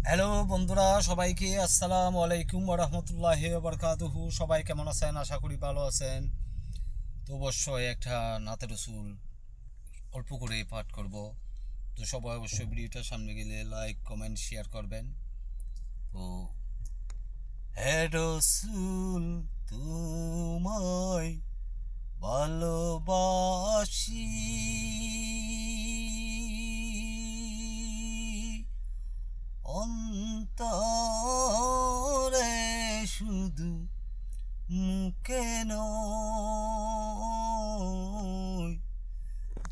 Hello বন্ধুরা, সবাইকে আসসালামু আলাইকুম ওয়া রাহমাতুল্লাহি ওয়া বারাকাতুহু। সবাই কেমন আছেন? আশা করি ভালো আছেন। তো অবশ্যই একটা নাতে রসুল অল্প করে পাঠ করব। তো সবাই অবশ্যই ভিডিওটা সামনে গেলে লাইক কমেন্ট শেয়ার করবেন। তো হে রসুল, তোমায় ভালোবাসি, অন্তরে শুধু, মুখে নয়।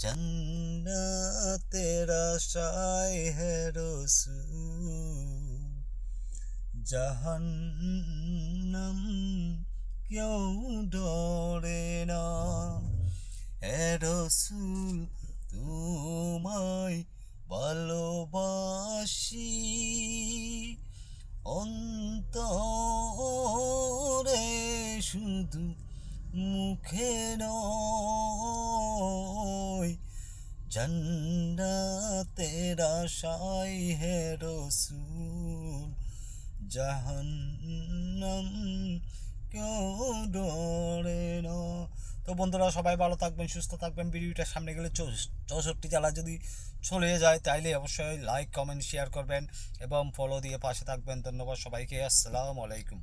জান্নাতের আশায় হে রসূল, জাহান্নাম কেউ ডরে না। হে রসূল, তোমায় ভালোবাসি, অন্তরে শুধু, মুখে নয়। জান্নাতের আশায় হে রসূল, জাহান্নাম কেউ ডরে না। তো বন্ধুরা, সবাই ভালো থাকবেন, সুস্থ থাকবেন। ভিডিওটা সামনে গেলে 64 জেলা যদি চলে যায় তাইলে অবশ্যই লাইক কমেন্ট শেয়ার করবেন এবং ফলো দিয়ে পাশে থাকবেন। ধন্যবাদ সবাইকে। আসসালামু আলাইকুম।